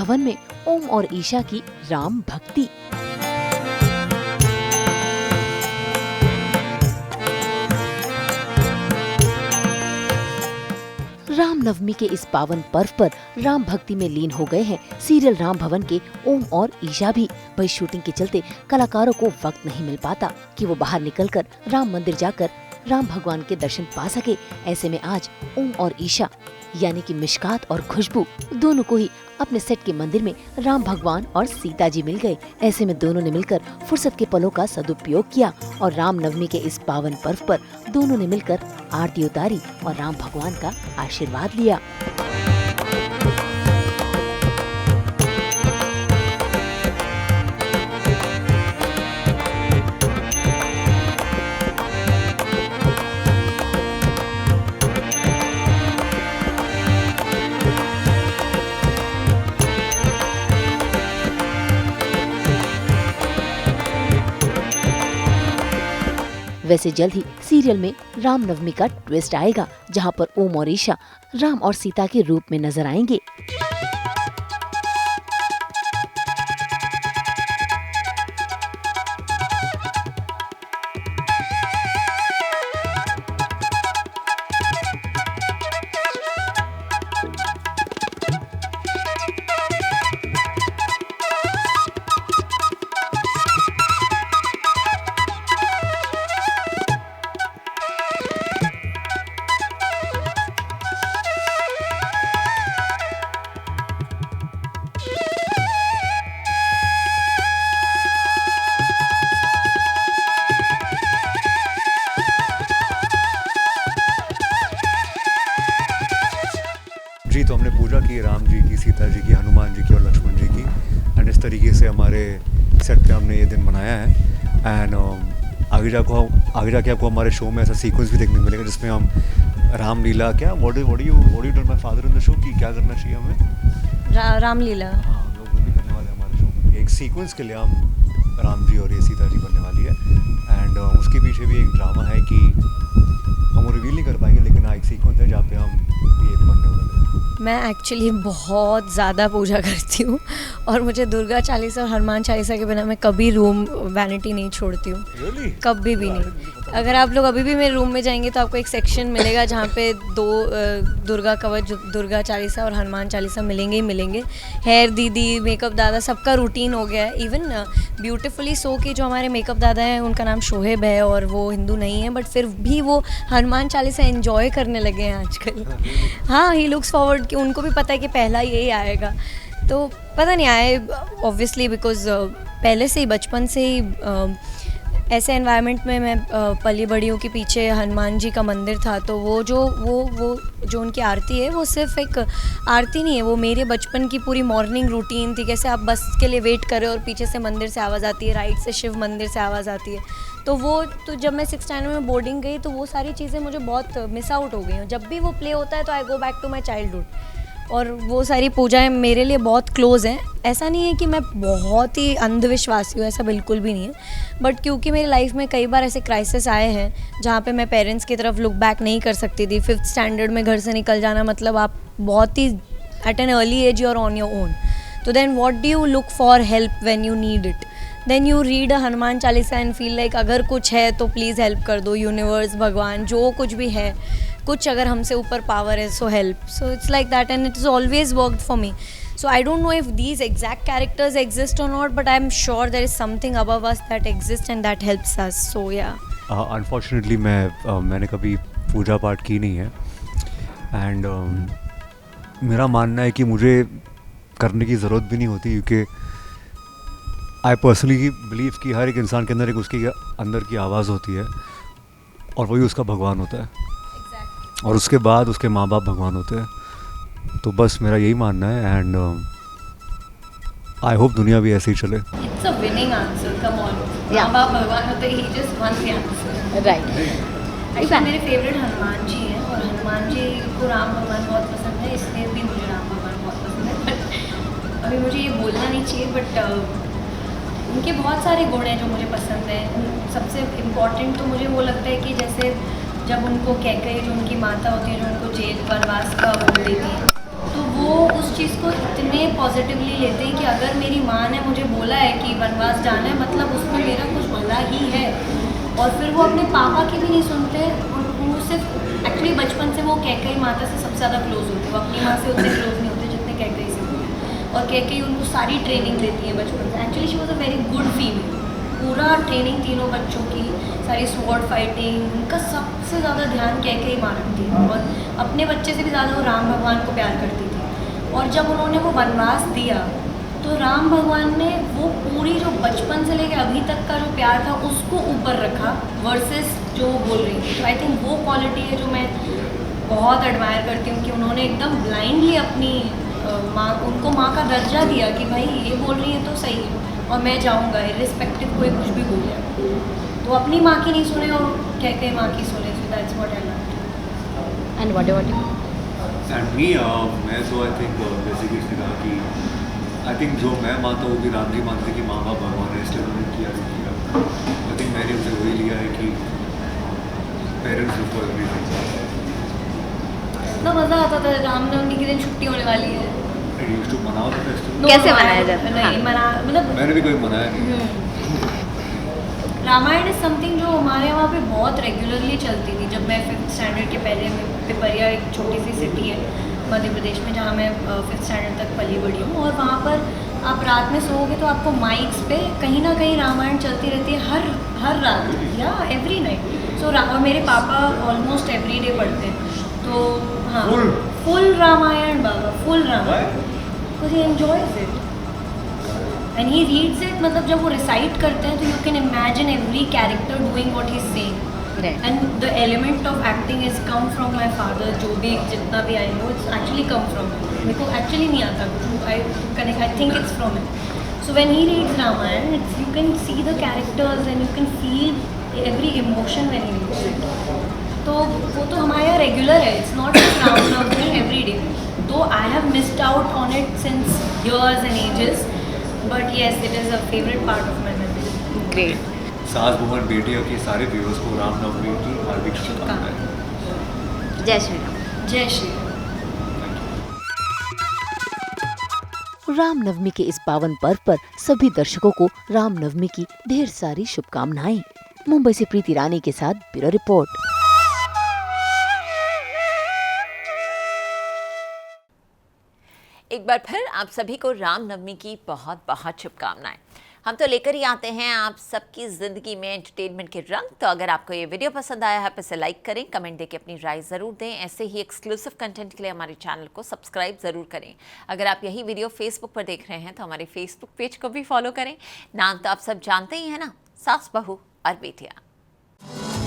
भवन में ओम और ईशा की राम भक्ति। रामनवमी के इस पावन पर्व पर राम भक्ति में लीन हो गए हैं सीरियल राम भवन के ओम और ईशा भी। भाई शूटिंग के चलते कलाकारों को वक्त नहीं मिल पाता कि वो बाहर निकलकर राम मंदिर जाकर राम भगवान के दर्शन पा सके। ऐसे में आज ओम और ईशा यानी कि मिशकात और खुशबू दोनों को ही अपने सेट के मंदिर में राम भगवान और सीता जी मिल गए। ऐसे में दोनों ने मिलकर फुर्सत के पलों का सदुपयोग किया और रामनवमी के इस पावन पर्व पर दोनों ने मिलकर आरती उतारी और राम भगवान का आशीर्वाद लिया। वैसे जल्द ही सीरियल में रामनवमी का ट्विस्ट आएगा, जहां पर ओम और ईशा राम और सीता के रूप में नजर आएंगे। जी तो हमने पूजा की राम जी की, सीता जी की, हनुमान जी की और लक्ष्मण जी की। एंड इस तरीके से हमारे सेट पे हमने ये दिन मनाया है। एंड आगे जाके आपको हमारे शो में ऐसा सीक्वेंस भी देखने को मिलेगा जिसमें हम रामलीला क्या what you done my father in the show की क्या करना चाहिए हमें रामलीला। हाँ हम लोग वो भी करने वाले हैं हमारे शो में। एक सीक्वेंस के लिए हम राम जी और ये सीता जी बनने वाली है। एंड उसके पीछे भी एक ड्रामा है कि हम वो रिवील नहीं कर पाएंगे, लेकिन हाँ एक सीक्वेंस है जहाँ पे हम ये बनने वाले हैं। मैं एक्चुअली बहुत ज़्यादा पूजा करती हूँ और मुझे दुर्गा चालीसा और हनुमान चालीसा के बिना मैं कभी रूम वैनिटी नहीं छोड़ती हूँ। Really? कभी भी नहीं। अगर आप लोग अभी भी मेरे रूम में जाएंगे तो आपको एक सेक्शन मिलेगा जहाँ पे दो दुर्गा कवच, दुर्गा चालीसा और हनुमान चालीसा मिलेंगे ही मिलेंगे। हेयर दीदी, मेकअप दादा, सबका रूटीन हो गया है। इवन ब्यूटीफुली सो के जो हमारे मेकअप दादा हैं उनका नाम शोहेब है और वो हिंदू नहीं है, बट फिर भी वो हनुमान चालीसा एंजॉय करने लगे हैं आजकल। हाँ, ही लुक्स फॉरवर्ड कि उनको भी पता है कि पहला यही आएगा। तो पता नहीं आए ऑब्वियसली बिकॉज पहले से ही बचपन से ही ऐसे एनवायरनमेंट में मैं पली बड़ी हूँ कि पीछे हनुमान जी का मंदिर था। तो वो जो उनकी आरती है वो सिर्फ एक आरती नहीं है, वो मेरे बचपन की पूरी मॉर्निंग रूटीन थी। कैसे आप बस के लिए वेट कर रहे हो और पीछे से मंदिर से आवाज़ आती है, राइट से शिव मंदिर से आवाज़ आती है। तो जब मैं 6th स्टैंडर्ड में बोर्डिंग गई तो वो सारी चीज़ें मुझे बहुत मिस आउट हो गई हूँ। जब भी वो प्ले होता है तो I go back to my childhood और वो सारी पूजाएं मेरे लिए बहुत क्लोज़ हैं। ऐसा नहीं है कि मैं बहुत ही अंधविश्वासी हूँ, ऐसा बिल्कुल भी नहीं है, बट क्योंकि मेरी लाइफ में कई बार ऐसे क्राइसिस आए हैं जहाँ पे मैं पेरेंट्स की तरफ लुक बैक नहीं कर सकती थी। 5th स्टैंडर्ड में घर से निकल जाना मतलब आप बहुत ही at an early age you are on your own. तो then what do you look for help when you need it? Then you read a Hanuman Chalisa and feel like अगर कुछ है तो प्लीज़ हेल्प कर दो, यूनिवर्स, भगवान, जो कुछ भी है, कुछ अगर हमसे ऊपर पावर है so help. So it's like that and it is always worked for me. So I don't know if these exact characters exist or not, but I'm sure there is something above us that exists and that helps us. So yeah. Unfortunately मैंने कभी पूजा पाठ की नहीं है and मेरा मानना है कि मुझे करने की ज़रूरत भी नहीं होती, क्योंकि आई पर्सनली बिलीव कि हर एक इंसान के अंदर एक उसकी अंदर की आवाज़ होती है और वही उसका भगवान होता है। Exactly. और उसके बाद उसके माँ बाप भगवान होते हैं। तो बस मेरा यही मानना है एंड आई होप दुनिया भी ऐसे ही चले। It's a winning answer. Come on. Yeah. माँ बाप भगवान होते ही just won the answer. Right. Actually, मेरे फेवरेट हनुमान जी हैं और हनुमान जी को राम भगवान बहुत पसंद है, इसलिए भी मुझे राम भगवान बहुत पसंद है। बट अभी मुझे ये बोलना नहीं चाहिए, बट उनके बहुत सारे गुण हैं जो मुझे पसंद हैं। सबसे इम्पॉर्टेंट तो मुझे वो लगता है कि जैसे जब उनको कैकेयी जो उनकी माता होती है जो उनको जेल वनवास का वो देती है, तो वो उस चीज़ को इतने पॉजिटिवली लेते हैं कि अगर मेरी माँ ने मुझे बोला है कि वनवास जाना है मतलब उसमें मेरा कुछ भला ही है। और फिर वो अपने पापा की भी नहीं सुनते, वो सिर्फ एक्चुअली बचपन से वो कैकेयी माता से सबसे ज़्यादा क्लोज होते हैं, वो अपनी माँ से उतने क्लोज नहीं होते जितने कैकेयी से होते हैं। और कैकेयी उनको सारी ट्रेनिंग देती है बचपन से। Actually she was a very good female, पूरा ट्रेनिंग तीनों बच्चों की, सारी स्वॉर्ड फाइटिंग, उनका सबसे ज़्यादा ध्यान कैकेयी माँ रखती है और अपने बच्चे से भी ज़्यादा वो राम भगवान को प्यार करती थी। और जब उन्होंने वो वनवास दिया तो राम भगवान ने वो पूरी जो बचपन से लेकर अभी तक का जो प्यार था उसको ऊपर रखा वर्सेस जो वो बोल रही थी। तो आई थिंक वो क्वालिटी है जो मैं बहुत एडमायर करती हूँ कि उन्होंने एकदम ब्लाइंडली अपनी माँ, उनको माँ का दर्जा दिया कि भाई ये बोल रही है तो सही है और मैं जाऊँगा इर्रिस्पेक्टिव कोई कुछ भी बोले। तो अपनी माँ की नहीं सुने और कैकेयी माँ की सुने। So that's what I love. And what about you? And me मैं तो आई थिंक जैसे कि इसने कहा कि आई थिंक जो मैं मानता हूँ वो भी राम जी मानते कि माँ बाप भगवान है, इसलिए उन्होंने किया भी किया। आई थिंक मैंने उसे वही लिया है कि पेरेंट्स फॉर एवरीथिंग। इतना मज़ा आता था रामनवमी के दिन छुट्टी होने वाली है। आई यूज्ड टू मनाओ द फेस्टिवल। कैसे मनाया जाता है? नहीं हाँ। मना मतलब मैंने भी कोई मनाया नहीं। रामायण इज़ समथिंग जो हमारे वहाँ पे बहुत रेगुलरली चलती थी। जब मैं 5th स्टैंडर्ड के पहले में पिपरिया एक छोटी सी सिटी है मध्य प्रदेश में जहाँ मैं 5th स्टैंडर्ड तक पली बड़ी हूँ, और वहाँ पर आप रात में सोओगे तो आपको माइक्स पे कहीं ना कहीं रामायण चलती रहती है हर रात या एवरी नाइट। सो और मेरे पापा ऑलमोस्ट एवरी डे पढ़ते हैं। तो हाँ, फुल रामायण बाबा, full Ramayana, because he enjoys it and he reads it. मतलब जब वो रिसाइट करते हैं तो you can imagine every character doing what he is saying. And the element of acting is come from my father. जो भी जितना भी I know it's actually come from मेरे को एक्चुअली नहीं आता कुछ, I think it's from it. So when he reads Ramayan it's you can see the characters and you can feel every emotion when he reads it. तो वो तो हमारे यहाँ रेगुलर है, it's not Ramnavami every day. Though I have missed out on it since years and ages, but yes, it is a favorite part of my memory. Great. सास बहु बेटियों के सारे व्यूअर्स को रामनवमी की हार्दिक शुभकामनाएं। जय श्री राम। जय श्री राम। रामनवमी के इस पावन पर्व पर सभी दर्शकों को रामनवमी की ढेर सारी शुभकामनाएं। मुंबई से प्रीति रानी के साथ ब्यूरो रिपोर्ट। एक बार फिर आप सभी को रामनवमी की बहुत बहुत शुभकामनाएं। हम तो लेकर ही आते हैं आप सबकी ज़िंदगी में एंटरटेनमेंट के रंग। तो अगर आपको ये वीडियो पसंद आया है तो इसे लाइक करें, कमेंट देके अपनी राय ज़रूर दें। ऐसे ही एक्सक्लूसिव कंटेंट के लिए हमारे चैनल को सब्सक्राइब ज़रूर करें। अगर आप यही वीडियो फेसबुक पर देख रहे हैं तो हमारे फेसबुक पेज को भी फॉलो करें। नाम तो आप सब जानते ही हैं ना, सास बहू और बेटियाँ।